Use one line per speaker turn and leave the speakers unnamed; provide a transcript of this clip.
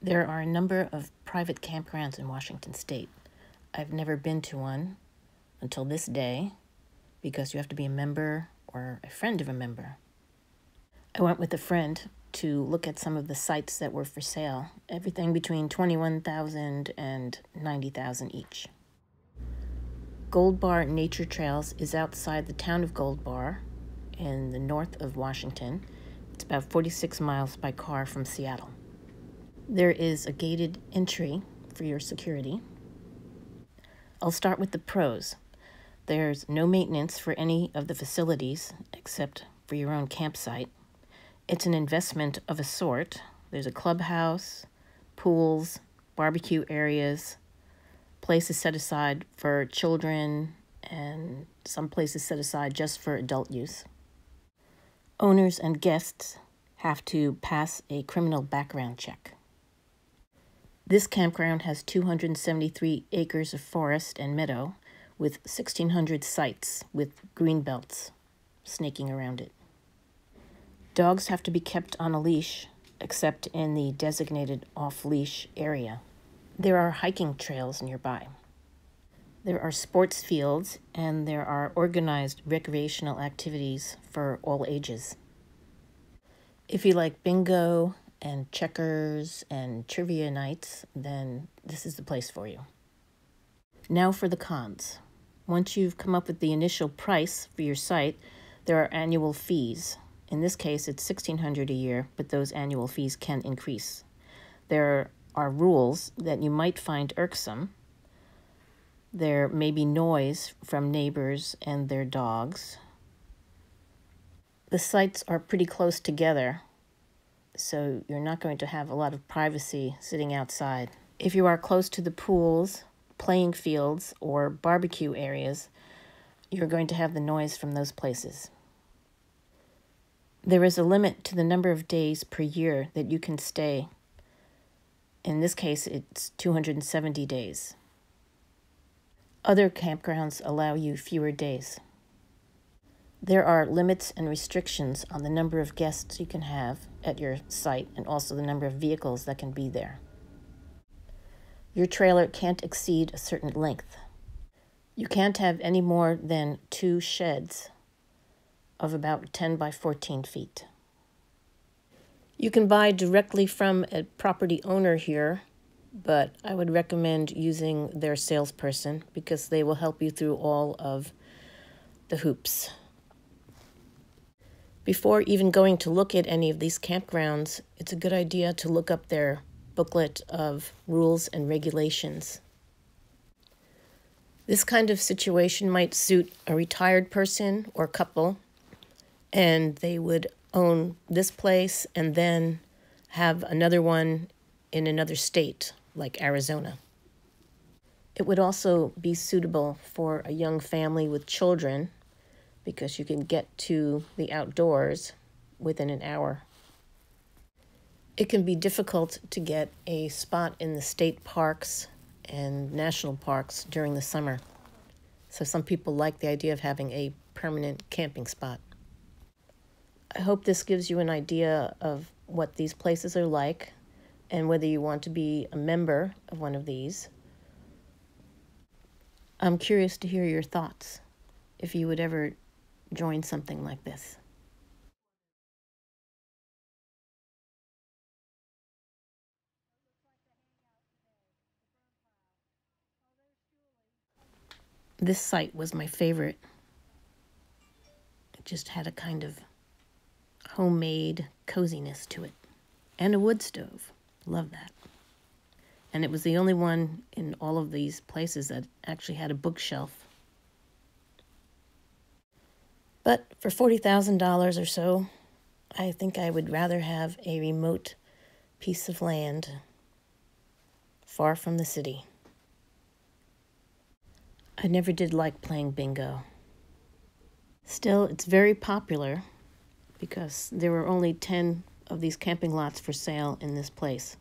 There are a number of private campgrounds in Washington State. I've never been to one until this day because you have to be a member or a friend of a member. I went with a friend to look at some of the sites that were for sale, everything between $21,000 and $90,000 each. Gold Bar Nature Trails is outside the town of Gold Bar in the north of Washington. It's about 46 miles by car from Seattle. There is a gated entry for your security. I'll start with the pros. There's no maintenance for any of the facilities except for your own campsite. It's an investment of a sort. There's a clubhouse, pools, barbecue areas, places set aside for children, and some places set aside just for adult use. Owners and guests have to pass a criminal background check. This campground has 273 acres of forest and meadow with 1,600 sites with green belts snaking around it. Dogs have to be kept on a leash, except in the designated off-leash area. There are hiking trails nearby. There are sports fields, and there are organized recreational activities for all ages. If you like bingo and checkers and trivia nights, then this is the place for you. Now for the cons. Once you've come up with the initial price for your site, there are annual fees. In this case, it's $1,600 a year, but those annual fees can increase. There are rules that you might find irksome. There may be noise from neighbors and their dogs. The sites are pretty close together, so you're not going to have a lot of privacy sitting outside. If you are close to the pools, playing fields, or barbecue areas, you're going to have the noise from those places. There is a limit to the number of days per year that you can stay. In this case, it's 270 days. Other campgrounds allow you fewer days. There are limits and restrictions on the number of guests you can have at your site and also the number of vehicles that can be there. Your trailer can't exceed a certain length. You can't have any more than 2 sheds of about 10 by 14 feet. You can buy directly from a property owner here, but I would recommend using their salesperson because they will help you through all of the hoops. Before even going to look at any of these campgrounds, it's a good idea to look up their booklet of rules and regulations. This kind of situation might suit a retired person or couple, and they would own this place and then have another one in another state, like Arizona. It would also be suitable for a young family with children because you can get to the outdoors within an hour. It can be difficult to get a spot in the state parks and national parks during the summer. So some people like the idea of having a permanent camping spot. I hope this gives you an idea of what these places are like and whether you want to be a member of one of these. I'm curious to hear your thoughts, if you would ever join something like this. This site was my favorite. It just had a kind of homemade coziness to it. And a wood stove. Love that. And it was the only one in all of these places that actually had a bookshelf. But for $40,000 or so, I think I would rather have a remote piece of land far from the city. I never did like playing bingo. Still, it's very popular because there were only 10 of these camping lots for sale in this place.